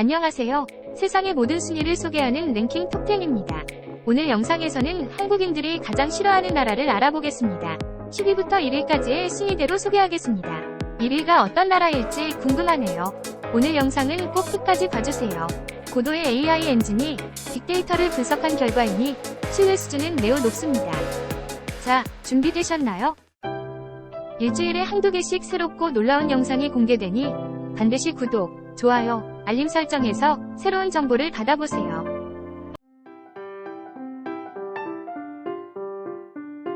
안녕하세요. 세상의 모든 순위를 소개하는 랭킹 톱10입니다. 오늘 영상에서는 한국인들이 가장 싫어하는 나라를 알아보겠습니다. 10위부터 1위까지의 순위대로 소개하겠습니다. 1위가 어떤 나라일지 궁금하네요. 오늘 영상은 꼭 끝까지 봐주세요. 고도의 AI 엔진이 빅데이터를 분석한 결과이니 신뢰 수준은 매우 높습니다. 자, 준비되셨나요? 일주일에 한두 개씩 새롭고 놀라운 영상이 공개되니 반드시 구독, 좋아요, 알림 설정해서 새로운 정보를 받아보세요.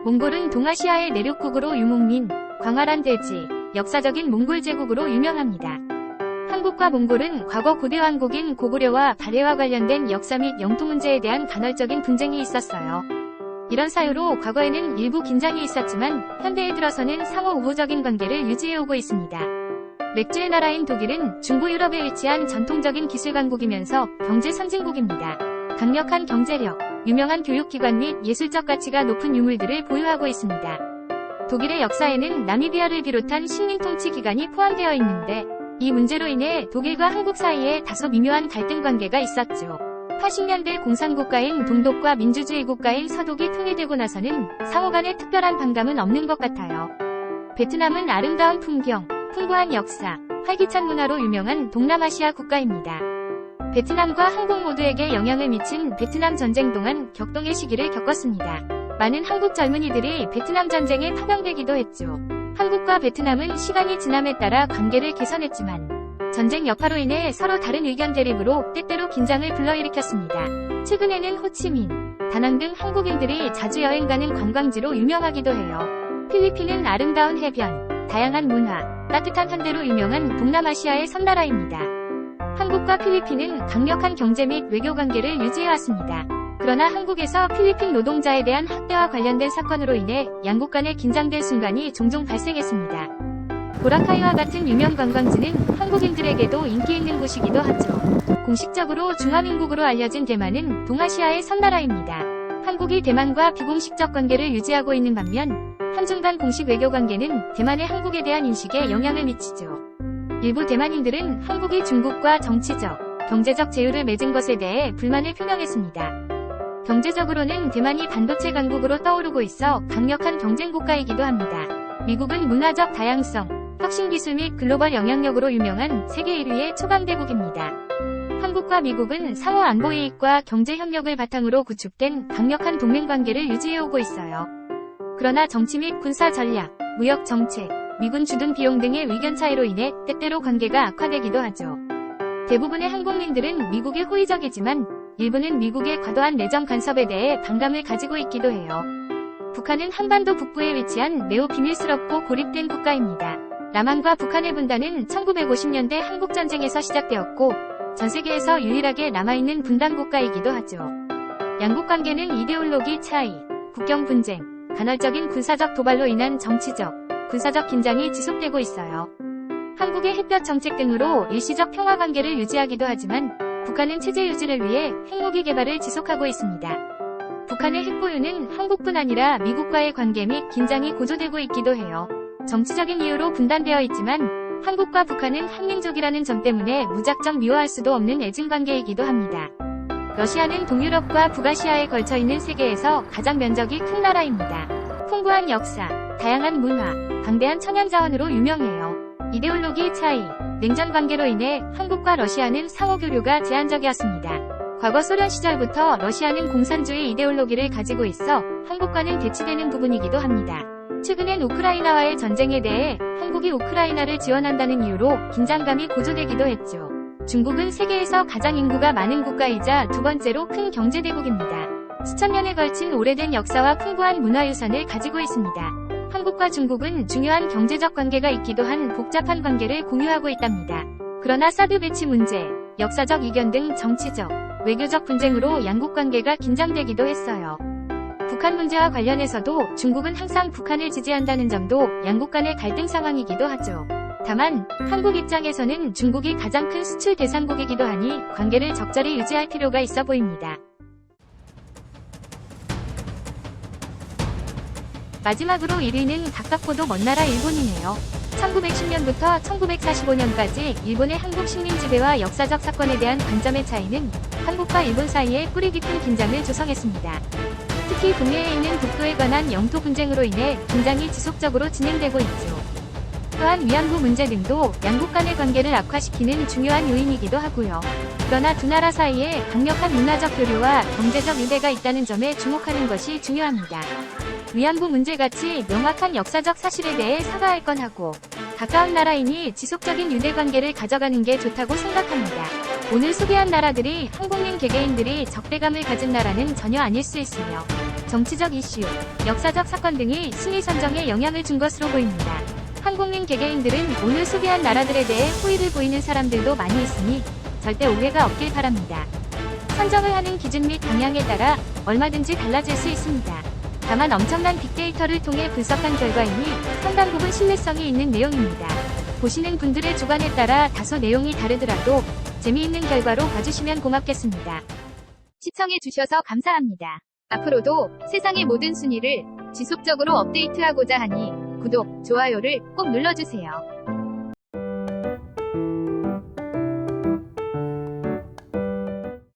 몽골은 동아시아의 내륙국으로 유목민, 광활한 대지, 역사적인 몽골 제국으로 유명합니다. 한국과 몽골은 과거 고대 왕국인 고구려와 발해와 관련된 역사 및 영토 문제에 대한 간헐적인 분쟁이 있었어요. 이런 사유로 과거에는 일부 긴장이 있었지만 현대에 들어서는 상호 우호적인 관계를 유지해오고 있습니다. 맥주의 나라인 독일은 중부 유럽에 위치한 전통적인 기술 강국이면서 경제 선진국입니다. 강력한 경제력, 유명한 교육기관 및 예술적 가치가 높은 유물들을 보유하고 있습니다. 독일의 역사에는 나미비아를 비롯한 식민 통치 기간이 포함되어 있는데 이 문제로 인해 독일과 한국 사이에 다소 미묘한 갈등 관계가 있었죠. 80년대 공산국가인 동독과 민주주의 국가인 서독이 통일되고 나서는 상호 간의 특별한 반감은 없는 것 같아요. 베트남은 아름다운 풍경, 풍부한 역사, 활기찬 문화로 유명한 동남아시아 국가입니다. 베트남과 한국 모두에게 영향을 미친 베트남 전쟁 동안 격동의 시기를 겪었습니다. 많은 한국 젊은이들이 베트남 전쟁에 파병되기도 했죠. 한국과 베트남은 시간이 지남에 따라 관계를 개선했지만 전쟁 여파로 인해 서로 다른 의견 대립으로 때때로 긴장을 불러일으켰습니다. 최근에는 호치민, 다낭 등 한국인들이 자주 여행 가는 관광지로 유명하기도 해요. 필리핀은 아름다운 해변, 다양한 문화, 따뜻한 한대로 유명한 동남아시아의 섬나라입니다. 한국과 필리핀은 강력한 경제 및 외교 관계를 유지해왔습니다. 그러나 한국에서 필리핀 노동자에 대한 학대와 관련된 사건으로 인해 양국 간에 긴장된 순간이 종종 발생했습니다. 보라카이와 같은 유명 관광지는 한국인들에게도 인기 있는 곳이기도 하죠. 공식적으로 중화민국으로 알려진 대만은 동아시아의 섬나라입니다. 한국이 대만과 비공식적 관계를 유지하고 있는 반면 한중 간 공식 외교 관계는 대만의 한국에 대한 인식에 영향을 미치죠. 일부 대만인들은 한국이 중국과 정치적, 경제적 제휴를 맺은 것에 대해 불만을 표명했습니다. 경제적으로는 대만이 반도체 강국으로 떠오르고 있어 강력한 경쟁 국가이기도 합니다. 미국은 문화적 다양성, 혁신기술 및 글로벌 영향력으로 유명한 세계 1위의 초강대국입니다. 한국과 미국은 상호 안보 이익과 경제 협력을 바탕으로 구축된 강력한 동맹관계를 유지해오고 있어요. 그러나 정치 및 군사 전략, 무역 정책, 미군 주둔 비용 등의 의견 차이로 인해 때때로 관계가 악화되기도 하죠. 대부분의 한국민들은 미국에 호의적이지만 일부는 미국의 과도한 내정 간섭에 대해 반감을 가지고 있기도 해요. 북한은 한반도 북부에 위치한 매우 비밀스럽고 고립된 국가입니다. 남한과 북한의 분단은 1950년대 한국전쟁에서 시작되었고 전 세계에서 유일하게 남아있는 분단 국가이기도 하죠. 양국 관계는 이데올로기 차이, 국경 분쟁, 간헐적인 군사적 도발로 인한 정치적, 군사적 긴장이 지속되고 있어요. 한국의 햇볕 정책 등으로 일시적 평화 관계를 유지하기도 하지만 북한은 체제 유지를 위해 핵무기 개발을 지속하고 있습니다. 북한의 핵보유는 한국뿐 아니라 미국과의 관계 및 긴장이 고조되고 있기도 해요. 정치적인 이유로 분단되어 있지만 한국과 북한은 한민족이라는 점 때문에 무작정 미워할 수도 없는 애증관계이기도 합니다. 러시아는 동유럽과 북아시아에 걸쳐 있는 세계에서 가장 면적이 큰 나라입니다. 풍부한 역사, 다양한 문화, 방대한 천연자원으로 유명해요. 이데올로기 차이, 냉전 관계로 인해 한국과 러시아는 상호 교류가 제한적이었습니다. 과거 소련 시절부터 러시아는 공산주의 이데올로기를 가지고 있어 한국과는 대치되는 부분이기도 합니다. 최근엔 우크라이나와의 전쟁에 대해 한국이 우크라이나를 지원한다는 이유로 긴장감이 고조되기도 했죠. 중국은 세계에서 가장 인구가 많은 국가이자 두 번째로 큰 경제대국입니다. 수천 년에 걸친 오래된 역사와 풍부한 문화유산을 가지고 있습니다. 한국과 중국은 중요한 경제적 관계가 있기도 한 복잡한 관계를 공유하고 있답니다. 그러나 사드 배치 문제, 역사적 이견 등 정치적, 외교적 분쟁으로 양국 관계가 긴장되기도 했어요. 북한 문제와 관련해서도 중국은 항상 북한을 지지한다는 점도 양국 간의 갈등 상황이기도 하죠. 다만 한국 입장에서는 중국이 가장 큰 수출 대상국이기도 하니 관계를 적절히 유지할 필요가 있어 보입니다. 마지막으로 1위는 가깝고도 먼 나라 일본이네요. 1910년부터 1945년까지 일본의 한국 식민 지배와 역사적 사건에 대한 관점의 차이는 한국과 일본 사이에 뿌리 깊은 긴장을 조성했습니다. 특히 북해에 있는 독도에 관한 영토 분쟁으로 인해 긴장이 지속적으로 진행되고 있죠. 또한 위안부 문제 등도 양국 간의 관계를 악화시키는 중요한 요인이기도 하고요. 그러나 두 나라 사이에 강력한 문화적 교류와 경제적 유대가 있다는 점에 주목하는 것이 중요합니다. 위안부 문제같이 명확한 역사적 사실에 대해 사과할 건 하고, 가까운 나라이니 지속적인 유대관계를 가져가는 게 좋다고 생각합니다. 오늘 소개한 나라들이 한국민 개개인들이 적대감을 가진 나라는 전혀 아닐 수 있으며, 정치적 이슈, 역사적 사건 등이 순위 선정에 영향을 준 것으로 보입니다. 한국민 개개인들은 오늘 소개한 나라들에 대해 호의를 보이는 사람들도 많이 있으니 절대 오해가 없길 바랍니다. 선정을 하는 기준 및 방향에 따라 얼마든지 달라질 수 있습니다. 다만 엄청난 빅데이터를 통해 분석한 결과이니 상당 부분 신뢰성이 있는 내용입니다. 보시는 분들의 주관에 따라 다소 내용이 다르더라도 재미있는 결과로 봐주시면 고맙겠습니다. 시청해주셔서 감사합니다. 앞으로도 세상의 모든 순위를 지속적으로 업데이트하고자 하니 구독, 좋아요를 꼭 눌러주세요.